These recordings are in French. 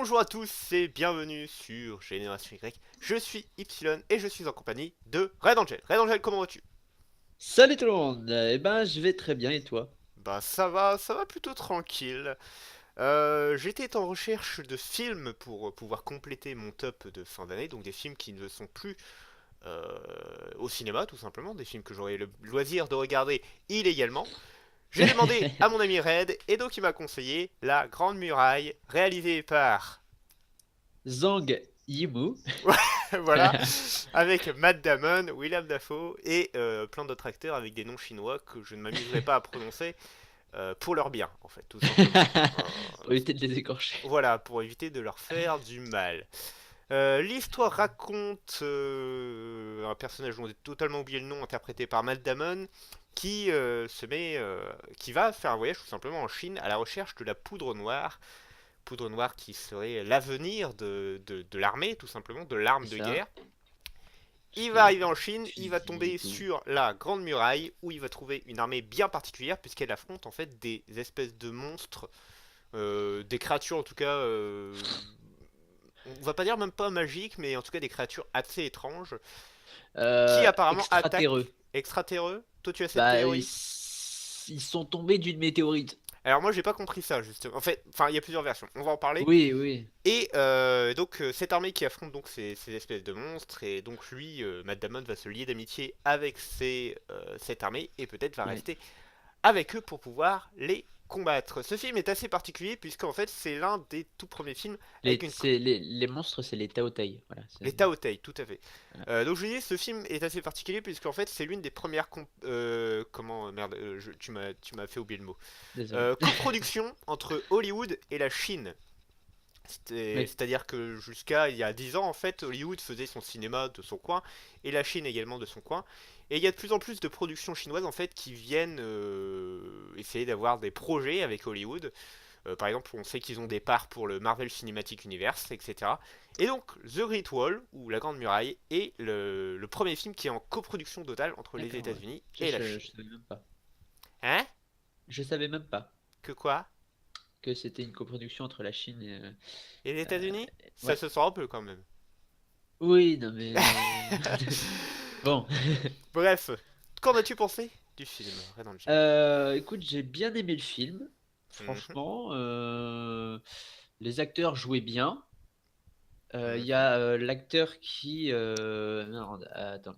Bonjour à tous et bienvenue sur Génération Y. Je suis Y et je suis en compagnie de Red Angel. Red Angel, comment vas-tu? Salut tout le monde! Eh ben, je vais très bien et toi? Bah ça va plutôt tranquille. J'étais en recherche de films pour pouvoir compléter mon top de fin d'année, donc des films qui ne sont plus euh, au cinéma tout simplement, des films que j'aurais le loisir de regarder illégalement. J'ai demandé à mon ami Red et donc il m'a conseillé La Grande Muraille, réalisée par Zhang Yimou. voilà, avec Matt Damon, William Dafoe et plein d'autres acteurs avec des noms chinois que je ne m'amuserai pas à prononcer pour leur bien, en fait, tout simplement. Pour éviter de les écorcher. Voilà, pour éviter de leur faire du mal. L'histoire raconte un personnage dont j'ai totalement oublié le nom, interprété par Matt Damon, qui va faire un voyage tout simplement en Chine à la recherche de la poudre noire qui serait l'avenir de l'armée, tout simplement, de l'arme C'est de ça. guerre. Il va C'est arriver en Chine, il va fusil et tomber tout. sur la Grande Muraille où il va trouver une armée bien particulière puisqu'elle affronte en fait des espèces de monstres, des créatures en tout cas, on va pas dire même pas magiques, mais en tout cas des créatures assez étranges qui apparemment attaquent Extraterreux. extraterreux. Toi tu as cette Bah, théorie? ils sont tombés d'une météorite. Alors moi j'ai pas compris ça justement. En fait, enfin il y a plusieurs versions. On va en parler. Oui, oui. Et donc cette armée qui affronte donc ces espèces de monstres et donc lui, Matt Damon va se lier d'amitié avec cette armée et peut-être va Ouais. rester avec eux pour pouvoir les combattre. Ce film est assez particulier puisqu'en fait c'est l'un des tout premiers films avec une Les monstres, c'est les Taotai. Voilà. les Taotei, tout à fait. Voilà. Donc je vous dis, ce film est assez particulier puisqu'en fait c'est l'une des premières comment merde, tu m'as fait oublier le mot. Désolé. Coproduction entre Hollywood et la Chine. Oui, C'est-à-dire que jusqu'à il y a 10 ans, en fait, Hollywood faisait son cinéma de son coin et la Chine également de son coin. Et il y a de plus en plus de productions chinoises en fait qui viennent essayer d'avoir des projets avec Hollywood. Par exemple, on sait qu'ils ont des parts pour le Marvel Cinematic Universe, etc. Et donc, The Great Wall, ou La Grande Muraille, est le premier film qui est en coproduction totale entre les d'accord, ouais. États-Unis et la Je Chine. savais même pas. Hein? Je savais même pas Que quoi? que c'était une coproduction entre la Chine et... Et les États-Unis? Ça Ouais. se sent un peu quand même. Oui, non mais... Bon. Bref, qu'en as-tu pensé du film Red Angel? Écoute, j'ai bien aimé le film. Mhm, Franchement, les acteurs jouaient bien. Il y mhm. a l'acteur qui... merde, attends.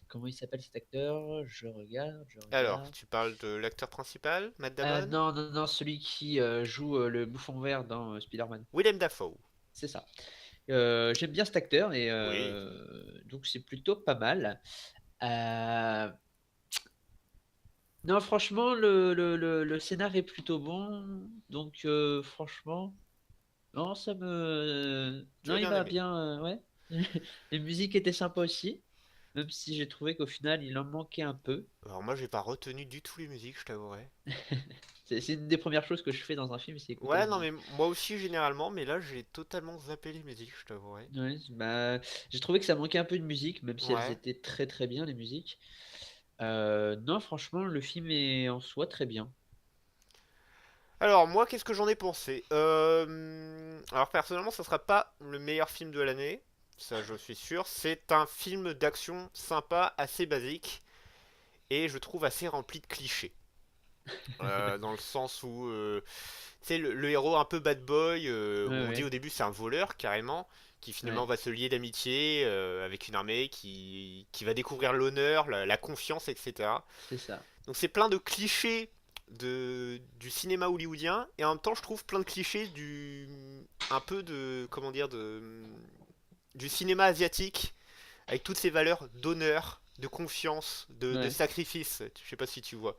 Comment il s'appelle cet acteur? Je regarde, je Alors, regarde. tu parles de l'acteur principal, Matt Damon? Non, non, non, celui qui joue le bouffon vert dans Spider-Man. Willem Dafoe. C'est ça. J'aime bien cet acteur et Oui. donc c'est plutôt pas mal. Euh, Non, franchement, le scénar est plutôt bon. Donc, franchement, non, ça me. Tu Non, as il bien va aimé. bien, ouais. Les musiques étaient sympas aussi. Même si j'ai trouvé qu'au final, il en manquait un peu. Alors moi j'ai pas retenu du tout les musiques, je t'avouerai. C'est une des premières choses que je fais dans un film, c'est écouter Ouais, la non mais musique. moi aussi généralement, mais là j'ai totalement zappé les musiques, je t'avouerai. Ouais, bah, j'ai trouvé que ça manquait un peu de musique, même si elles Ouais. étaient très très bien, les musiques. Non, franchement, le film est en soi très bien. Alors moi qu'est-ce que j'en ai pensé? Alors personnellement ça sera pas le meilleur film de l'année, ça je suis sûr. C'est un film d'action sympa, assez basique, et je trouve assez rempli de clichés. Dans le sens où c'est le héros un peu bad boy, Ouais, où on dit au ouais, début c'est un voleur carrément, qui finalement ouais, va se lier d'amitié avec une armée qui va découvrir l'honneur, la confiance, etc. c'est ça. Donc c'est plein de clichés du cinéma hollywoodien, et en même temps je trouve plein de clichés un peu de, comment dire, du cinéma asiatique, avec toutes ces valeurs d'honneur, de confiance, de Ouais. sacrifice, je sais pas si tu vois.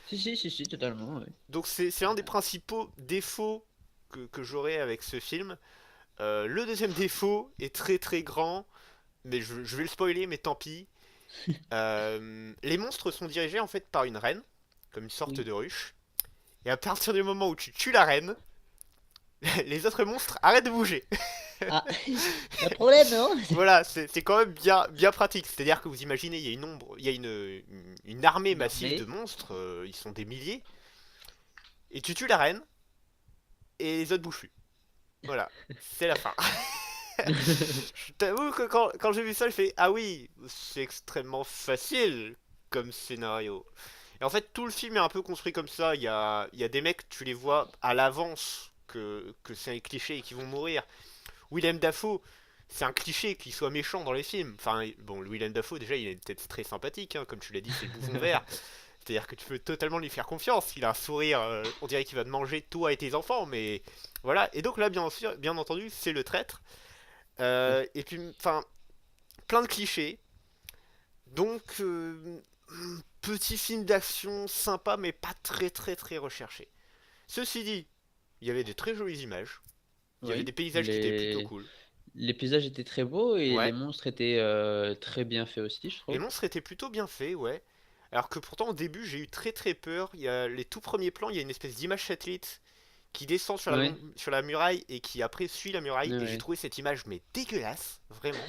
Si, si, si, si, totalement, ouais. Donc c'est un des principaux défauts que j'aurais avec ce film. Le deuxième défaut est très très grand, mais je vais le spoiler, mais tant pis. Les monstres sont dirigés en fait par une reine, comme une sorte Oui. de ruche. Et à partir du moment où tu tues la reine, les autres monstres arrêtent de bouger. Ah, un problème, non? Voilà, c'est quand même bien pratique. C'est-à-dire que vous imaginez, il y a il y a une armée Une massive de armée. monstres, ils sont des milliers, et tu tues la reine, et les autres bougent plus. Voilà, c'est la fin. Je t'avoue que quand j'ai vu ça, je fais ah oui, c'est extrêmement facile comme scénario. Et en fait, tout le film est un peu construit comme ça. Il y a des mecs, tu les vois à l'avance que c'est un cliché et qu'ils vont mourir. Willem Dafoe, c'est un cliché qu'il soit méchant dans les films. Enfin, bon, Willem Dafoe, déjà, il a une tête très sympathique, hein, comme tu l'as dit, c'est le bouffon vert. C'est-à-dire que tu peux totalement lui faire confiance. Il a un sourire, on dirait qu'il va te manger toi et tes enfants, mais voilà. Et donc là, bien sûr, bien entendu, c'est le traître. Et puis, enfin, plein de clichés. Donc, petit film d'action sympa, mais pas très très très recherché. Ceci dit, il y avait de très jolies images. Il y avait des Oui, paysages qui étaient plutôt cool. les paysages étaient très beaux et les Ouais. monstres étaient très bien faits aussi, je Les trouve. monstres étaient plutôt bien faits, ouais. Alors que pourtant, au début, j'ai eu très très peur. Il y a les tout premiers plans, il y a une espèce d'image satellite qui descend Oui, sur la muraille et qui après suit la muraille. Et j'ai oui. trouvé cette image, mais dégueulasse, vraiment.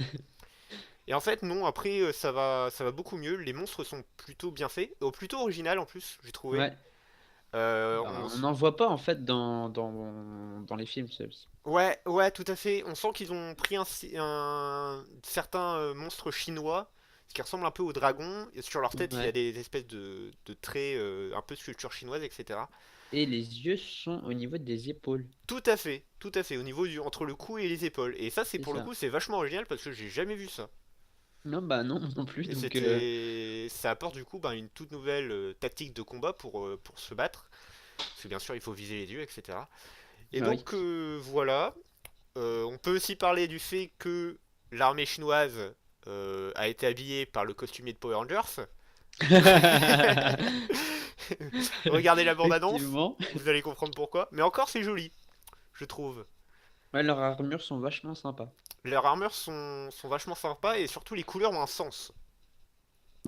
Et en fait, non, après, ça va beaucoup mieux. Les monstres sont plutôt bien faits. Plutôt original en plus, j'ai trouvé. Ouais. On On n'en voit pas en fait dans les films. Ouais, ouais, tout à fait. On sent qu'ils ont pris un certain monstre chinois, ce qui ressemble un peu au dragon. Et sur leur tête, il y a Ouais. des espèces de traits, un peu de sculpture chinoise, etc. Et les yeux sont au niveau des épaules. Tout à fait, au niveau entre le cou et les épaules. Et ça, c'est C'est pour le ça. coup, c'est vachement original parce que j'ai jamais vu ça. Non, bah non, non plus. Et Donc, ça apporte du coup une toute nouvelle tactique de combat pour se battre. Parce que bien sûr, il faut viser les yeux, etc. Et ah oui. donc, voilà. On peut aussi parler du fait que l'armée chinoise a été habillée par le costumier de Power Rangers. Regardez la bande-annonce, Effectivement. vous allez comprendre pourquoi. Mais encore, c'est joli, je trouve. Ouais, leurs armures sont vachement sympas. Leurs armures sont vachement sympas et surtout les couleurs ont un sens.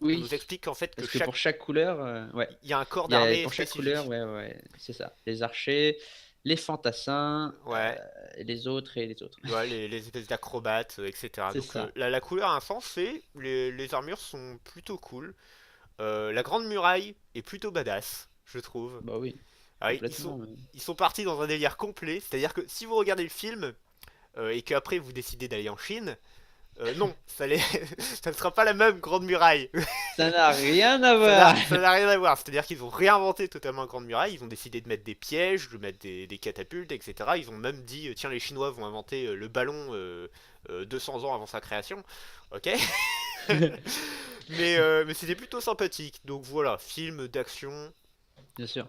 On Oui. nous explique en fait que Parce que pour chaque couleur, ouais. il y a un corps Il y a, d'armée pour chaque couleur, spécifique. ouais, ouais, c'est ça. Les archers, les fantassins, Ouais, les autres et les autres. ouais, les espèces d'acrobates, etc. C'est Donc ça. la couleur a un sens et les armures sont plutôt cool. La grande muraille est plutôt badass, je trouve. Bah oui, Ah, complètement. ils sont partis dans un délire complet, c'est-à-dire que si vous regardez le film et qu'après vous décidez d'aller en Chine, non, ça ne sera pas la même grande muraille. Ça n'a rien à voir. Ça n'a rien à voir. C'est-à-dire qu'ils ont réinventé totalement la grande muraille. Ils ont décidé de mettre des pièges, de mettre des catapultes, etc. Ils ont même dit tiens, les Chinois vont inventer le ballon 200 ans avant sa création. Ok. Mais c'était plutôt sympathique. Donc voilà, film d'action, Bien sûr.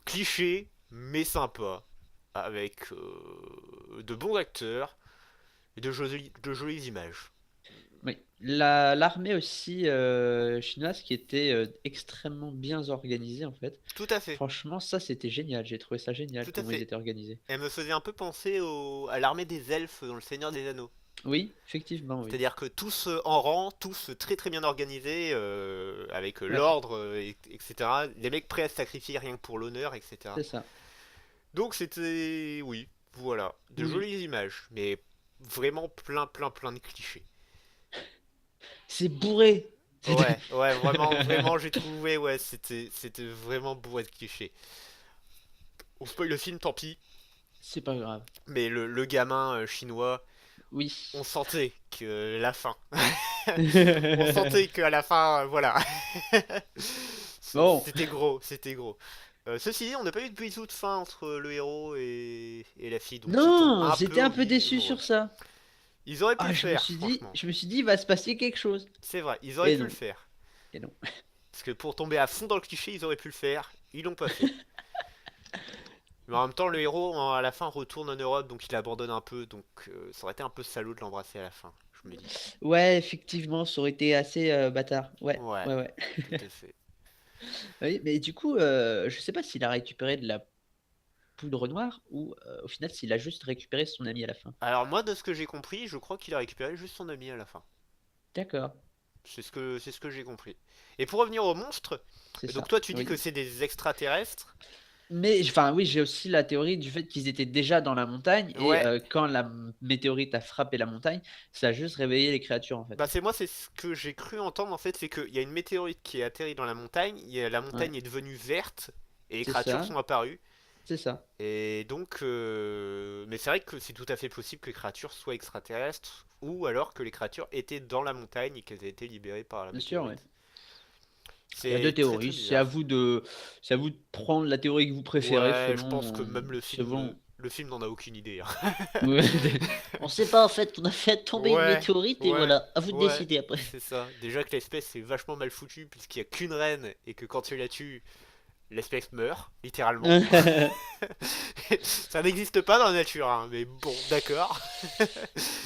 cliché, mais sympa. Avec de bons acteurs et de jolies images. Oui. L'armée aussi chinoise qui était extrêmement bien organisée en fait. Tout à fait. Franchement, ça c'était génial. J'ai trouvé ça génial Tout à comment ils fait. étaient organisés. Elle me faisait un peu penser à l'armée des elfes dans Le Seigneur des Anneaux. Oui, effectivement, oui. C'est-à-dire que tous en rang, tous très très bien organisés, avec Ouais, l'ordre, etc. Les mecs prêts à se sacrifier rien que pour l'honneur, etc. c'est ça. Donc c'était, oui, voilà, de Oui. jolies images, mais vraiment plein de clichés. C'est bourré. Ouais, ouais, vraiment, j'ai trouvé, ouais, c'était vraiment bourré de clichés. On spoil le film, tant pis, C'est pas grave. mais le gamin chinois, Oui. on sentait que la fin. On sentait qu'à la fin, voilà. Bon. C'était gros, c'était gros. Ceci dit, on n'a pas eu de bisou de fin entre le héros et la fille, donc c'était Non, un peu j'étais un peu déçu ombreux. sur ça. Ils auraient pu Ah, le faire, franchement. je me suis dit, il va se passer quelque chose. C'est vrai, ils auraient Et pu le non, faire. et non. Parce que pour tomber à fond dans le cliché, ils auraient pu le faire. Ils l'ont pas fait. Mais en même temps, le héros, à la fin, retourne en Europe, donc il abandonne un peu. Donc ça aurait été un peu salaud de l'embrasser à la fin, je me dis. Ouais, effectivement, ça aurait été assez bâtard. Ouais, Ouais, ouais, ouais. tout à fait. Oui, mais du coup, je sais pas s'il a récupéré de la poudre noire ou au final s'il a juste récupéré son ami à la fin. Alors moi, de ce que j'ai compris, je crois qu'il a récupéré juste son ami à la fin. D'accord, C'est ce que j'ai compris. Et pour revenir aux monstres, c'est donc ça. toi tu dis que Oui. c'est des extraterrestres. Mais enfin, oui, j'ai aussi la théorie du fait qu'ils étaient déjà dans la montagne et Ouais, quand la météorite a frappé la montagne, ça a juste réveillé les créatures en fait. bah c'est ce que j'ai cru entendre en fait, c'est qu'il y a une météorite qui est atterrie dans la montagne, la Ouais, montagne est devenue verte et les c'est créatures ça. sont apparues. c'est ça. Et donc, mais c'est vrai que c'est tout à fait possible que les créatures soient extraterrestres, ou alors que les créatures étaient dans la montagne et qu'elles aient été libérées par la Bien sûr, ouais. météorite. Il y a deux C'est très très théories. bizarre. C'est à vous de prendre la théorie que vous préférez Ouais, je pense que selon, même selon. le film n'en a aucune idée, hein. Ouais. On sait pas en fait qu'on a fait tomber une Ouais, météorite et ouais, voilà, à vous de ouais, décider après. c'est ça. Déjà que l'espèce est vachement mal foutue puisqu'il y a qu'une reine et que quand tu la tues, l'espèce meurt, littéralement. Ça n'existe pas dans la nature, hein, mais bon, d'accord.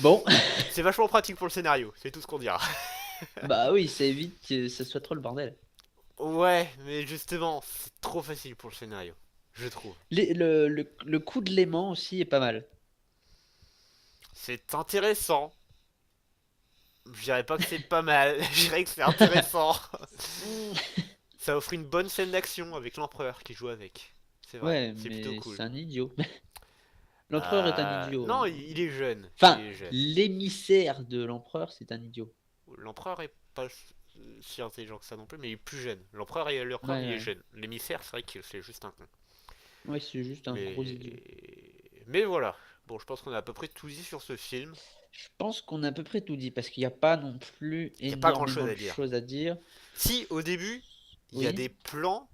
Bon, C'est vachement pratique pour le scénario, c'est tout ce qu'on dira. bah oui, ça évite que ce soit trop le bordel. Ouais, mais justement, c'est trop facile pour le scénario, je trouve. Le coup de l'aimant aussi est pas mal. C'est intéressant. Je dirais pas que c'est pas mal, je dirais que c'est intéressant. Mm. Ça offre une bonne scène d'action avec l'empereur qui joue avec. C'est vrai, Ouais, c'est plutôt mais cool. c'est un idiot. L'empereur est un idiot, Non, hein. il est jeune. Il Enfin, est jeune. l'émissaire de l'empereur, c'est un idiot. L'empereur est pas si intelligent que ça non plus, mais il est plus jeune. L'empereur et l'empereur, Ouais, il est ouais. jeune. L'émissaire, c'est vrai que c'est juste un con. Ouais, c'est juste un gros Mais, idiot. mais voilà. Bon, je pense qu'on a à peu près tout dit sur ce film. Je pense qu'on a à peu près tout dit parce qu'il n'y a pas non plus Il n'y a pas grand énormément chose de à dire. choses à dire. Si, au début, il y a Oui. des plans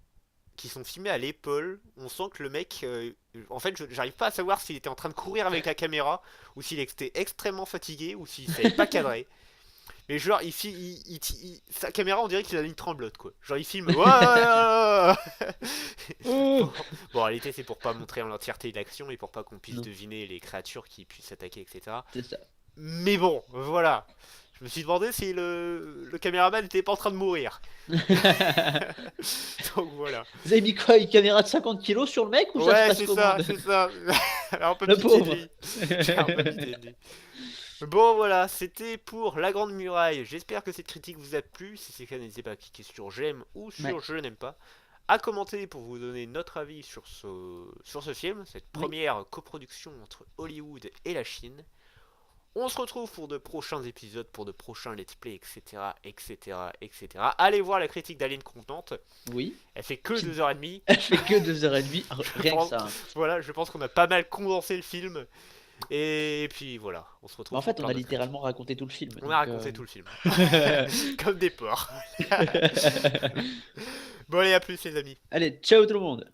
qui sont filmés à l'épaule. On sent que le mec, en fait, j'arrive pas à savoir s'il était en train de courir avec la caméra ou s'il était extrêmement fatigué ou s'il savait pas cadrer. Mais genre, sa caméra, on dirait qu'il a une tremblote, quoi. Genre, il filme. Ouah. Bon, Oh bon, en réalité, c'est pour pas montrer en entièreté l'action et pour pas qu'on puisse non, deviner les créatures qui puissent attaquer, etc. c'est ça. Mais bon, voilà. Je me suis demandé si le caméraman n'était pas en train de mourir. Donc voilà. Vous avez mis quoi, une caméra de 50 kilos sur le mec ou ça se Ouais, passe c'est comment ça, c'est ça. J'ai un peu Le pitié de pauvre. lui. J'ai un peu pitié de lui. Bon voilà, c'était pour La Grande Muraille. J'espère que cette critique vous a plu. Si c'est le cas, n'hésitez pas à cliquer sur j'aime ou Ouais, sur je n'aime pas. À commenter pour vous donner notre avis sur ce film, cette oui. première coproduction entre Hollywood et la Chine. On se retrouve pour de prochains épisodes, pour de prochains let's play, etc. etc. etc. Allez voir la critique d'Alien Contenante. Oui. Elle fait que Qui 2h30. elle fait que 2h30, Je rien que pense, ça, hein. voilà, je pense qu'on a pas mal condensé le film. Et puis voilà, on se Bah, retrouve en pour fait, on plein a d'autres épisodes. littéralement raconté tout le film. On a Donc, raconté tout le film. Comme des porcs. Bon allez, à plus les amis. allez, ciao tout le monde.